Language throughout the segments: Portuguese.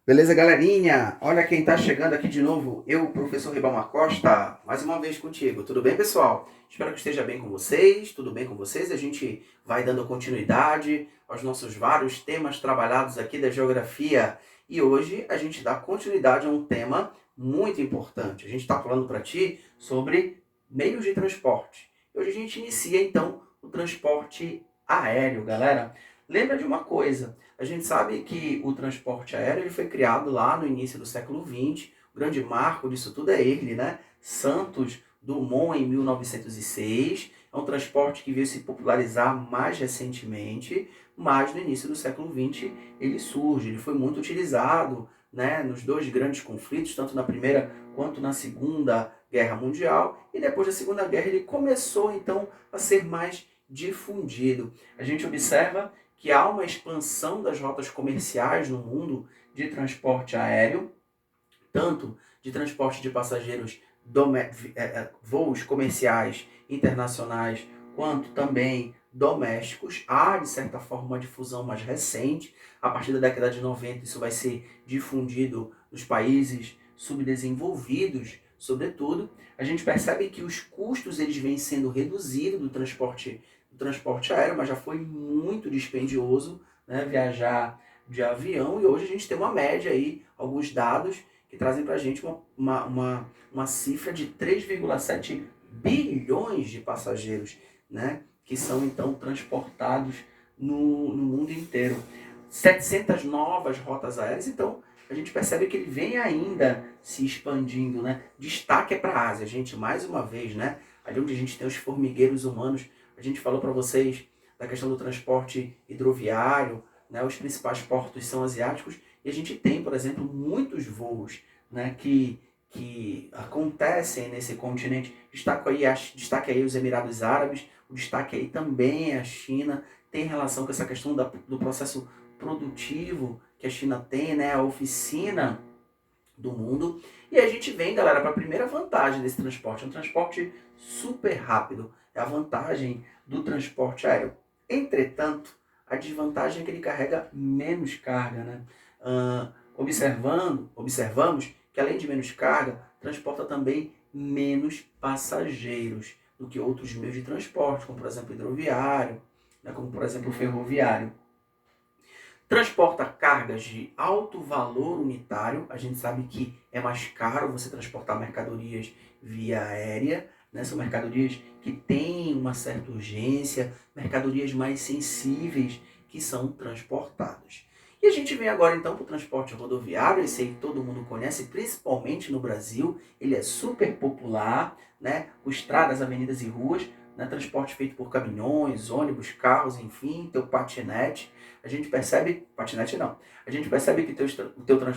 Beleza, galerinha? Olha quem tá chegando aqui de novo, eu, professor Ribamar Costa, mais uma vez contigo. Tudo bem, pessoal? Espero que esteja bem com vocês, tudo bem com vocês? A gente vai dando continuidade aos nossos vários temas trabalhados aqui da geografia. E hoje a gente dá continuidade a um tema muito importante. A gente está falando para ti sobre meios de transporte. Hoje a gente inicia, então, o transporte aéreo, galera. Lembra de uma coisa, a gente sabe que o transporte aéreo ele foi criado lá no início do século XX, o grande marco disso tudo é ele, né? Santos Dumont, em 1906, é um transporte que veio se popularizar mais recentemente, mas no início do século XX ele surge, ele foi muito utilizado, né, nos dois grandes conflitos, tanto na Primeira quanto na Segunda Guerra Mundial, e depois da Segunda Guerra ele começou então a ser mais difundido. A gente observa que há uma expansão das rotas comerciais no mundo de transporte aéreo, tanto de transporte de passageiros, voos comerciais internacionais, quanto também domésticos. Há, de certa forma, uma difusão mais recente. A partir da década de 90, isso vai ser difundido nos países subdesenvolvidos, sobretudo. A gente percebe que os custos eles vêm sendo reduzidos do transporte aéreo, mas já foi muito dispendioso, né, viajar de avião, e hoje a gente tem uma média aí, alguns dados que trazem para a gente uma cifra de 3,7 bilhões de passageiros, né, que são então transportados no mundo inteiro. 700 novas rotas aéreas, então a gente percebe que ele vem ainda se expandindo, né? Destaque é para a Ásia, gente, mais uma vez, né? Ali onde a gente tem os formigueiros humanos, a gente falou para vocês da questão do transporte hidroviário, né? Os principais portos são asiáticos, e a gente tem, por exemplo, muitos voos, né, que acontecem nesse continente. Destaque aí os Emirados Árabes, o destaque aí também é a China, tem relação com essa questão do processo produtivo que a China tem, né, a oficina do mundo. E a gente vem, galera, para a primeira vantagem desse transporte. É um transporte super rápido. É a vantagem do transporte aéreo. Entretanto, a desvantagem é que ele carrega menos carga, né? Observamos que além de menos carga, transporta também menos passageiros do que outros meios de transporte, como por exemplo o hidroviário, né, como por exemplo o ferroviário. Transporta cargas de alto valor unitário. A gente sabe que é mais caro você transportar mercadorias via aérea, né? São mercadorias que têm uma certa urgência, mercadorias mais sensíveis que são transportadas. E a gente vem agora então para o transporte rodoviário, esse aí que todo mundo conhece, principalmente no Brasil. Ele é super popular, né? Com estradas, avenidas e ruas, né? Transporte feito por caminhões, ônibus, carros, enfim, teu patinete. A gente percebe, patinete não, a gente percebe que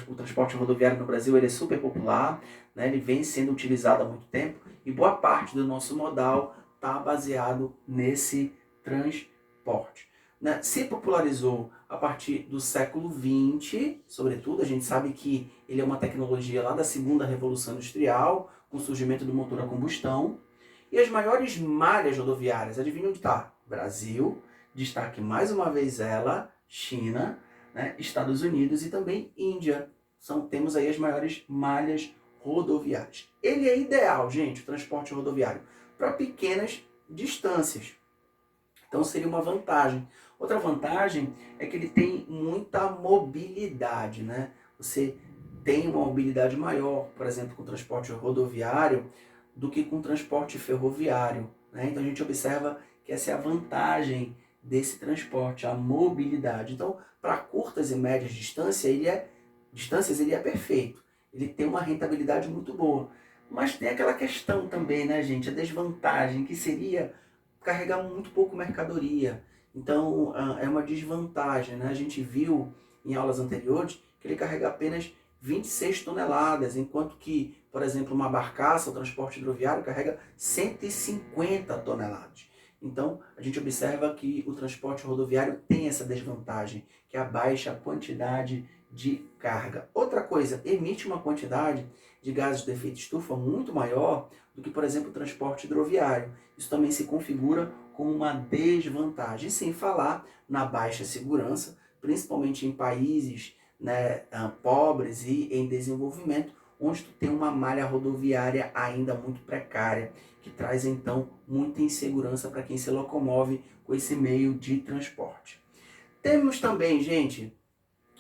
o transporte rodoviário no Brasil ele é super popular, né? Ele vem sendo utilizado há muito tempo e boa parte do nosso modal está baseado nesse transporte. Né? Se popularizou a partir do século XX, sobretudo, a gente sabe que ele é uma tecnologia lá da segunda Revolução Industrial, com o surgimento do motor a combustão. E as maiores malhas rodoviárias, adivinha onde está? Brasil, destaque mais uma vez ela, China, né, Estados Unidos e também Índia. Temos aí as maiores malhas rodoviárias. Ele é ideal, gente, o transporte rodoviário, para pequenas distâncias. Então seria uma vantagem. Outra vantagem é que ele tem muita mobilidade, né? Você tem uma mobilidade maior, por exemplo, com o transporte rodoviário, do que com o transporte ferroviário, né? Então a gente observa que essa é a vantagem desse transporte, a mobilidade. Então, para curtas e médias distâncias, ele é perfeito. Ele tem uma rentabilidade muito boa. Mas tem aquela questão também, né, gente? A desvantagem, que seria carregar muito pouco mercadoria. Então, é uma desvantagem, né? A gente viu em aulas anteriores que ele carrega apenas 26 toneladas, enquanto que, por exemplo, uma barcaça, o transporte hidroviário, carrega 150 toneladas. Então, a gente observa que o transporte rodoviário tem essa desvantagem, que é a baixa quantidade de carga. Outra coisa, emite uma quantidade de gases de efeito estufa muito maior do que, por exemplo, o transporte hidroviário. Isso também se configura como uma desvantagem, sem falar na baixa segurança, principalmente em países, né, pobres e em desenvolvimento, onde tu tem uma malha rodoviária ainda muito precária, que traz então muita insegurança para quem se locomove com esse meio de transporte. Temos também, gente,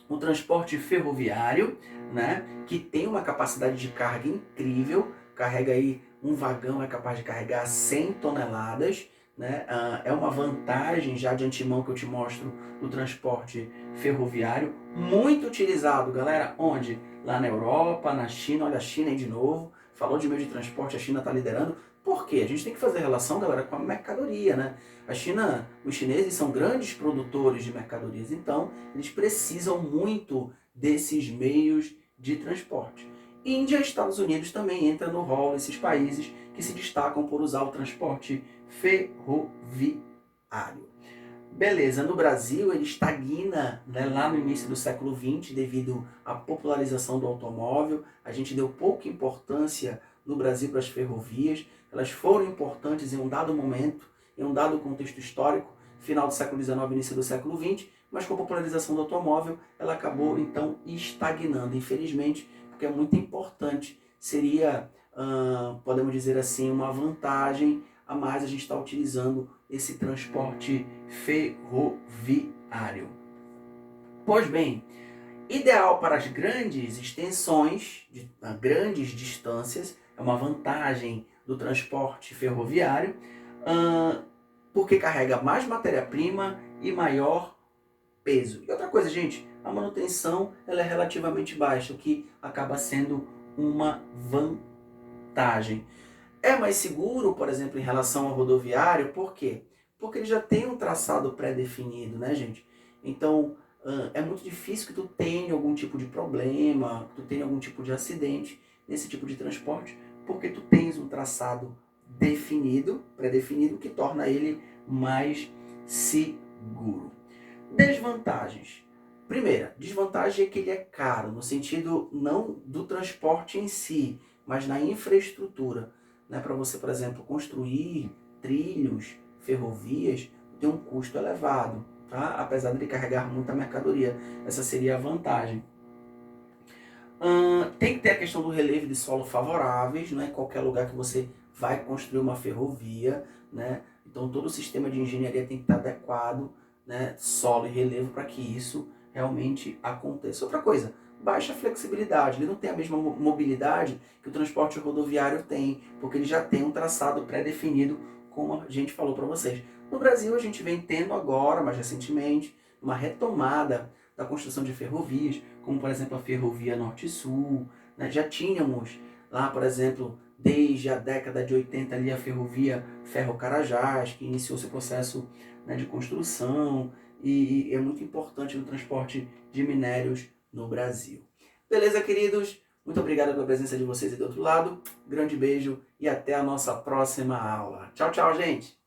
o transporte ferroviário, né, que tem uma capacidade de carga incrível, carrega aí um vagão é capaz de carregar 100 toneladas, né? É uma vantagem já de antemão que eu te mostro do transporte ferroviário, muito utilizado, galera, onde? Lá na Europa, na China, olha a China aí de novo, falou de meio de transporte, a China está liderando. Por quê? A gente tem que fazer relação, galera, com a mercadoria, né? A China, os chineses são grandes produtores de mercadorias, então eles precisam muito desses meios de transporte. Índia e Estados Unidos também entram no rol desses países que se destacam por usar o transporte ferroviário. Beleza, no Brasil ele estagna, né, lá no início do século XX devido à popularização do automóvel. A gente deu pouca importância no Brasil para as ferrovias. Elas foram importantes em um dado momento, em um dado contexto histórico, final do século XIX, início do século XX, mas com a popularização do automóvel ela acabou então estagnando, infelizmente, porque é muito importante. Seria, podemos dizer assim, uma vantagem a mais a gente está utilizando esse transporte ferroviário. Pois bem, ideal para as grandes extensões, de grandes distâncias, é uma vantagem do transporte ferroviário, porque carrega mais matéria-prima e maior peso. E outra coisa, gente, a manutenção ela é relativamente baixa, o que acaba sendo uma vantagem. É mais seguro, por exemplo, em relação ao rodoviário, por quê? Porque ele já tem um traçado pré-definido, né, gente? Então, é muito difícil que tu tenha algum tipo de problema, que tu tenha algum tipo de acidente nesse tipo de transporte, porque tu tens um traçado definido, pré-definido, que torna ele mais seguro. Desvantagens. Primeira, desvantagem é que ele é caro, no sentido não do transporte em si, mas na infraestrutura. Né? Para você, por exemplo, construir trilhos, ferrovias, tem um custo elevado, tá? Apesar de ele carregar muita mercadoria. Essa seria a vantagem. Tem que ter a questão do relevo de solo favoráveis, não é em qualquer lugar que você vai construir uma ferrovia, né? Então todo o sistema de engenharia tem que estar adequado, né? Solo e relevo para que isso realmente aconteça. Outra coisa, baixa flexibilidade, ele não tem a mesma mobilidade que o transporte rodoviário tem, porque ele já tem um traçado pré-definido, como a gente falou para vocês. No Brasil a gente vem tendo agora, mais recentemente, uma retomada da construção de ferrovias, como por exemplo a Ferrovia Norte-Sul, né? Já tínhamos lá, por exemplo, desde a década de 80 ali a Ferrovia Ferro-Carajás, que iniciou seu processo, né, de construção e é muito importante no transporte de minérios no Brasil. Beleza, queridos? Muito obrigado pela presença de vocês aí do outro lado. Grande beijo e até a nossa próxima aula. Tchau, tchau, gente!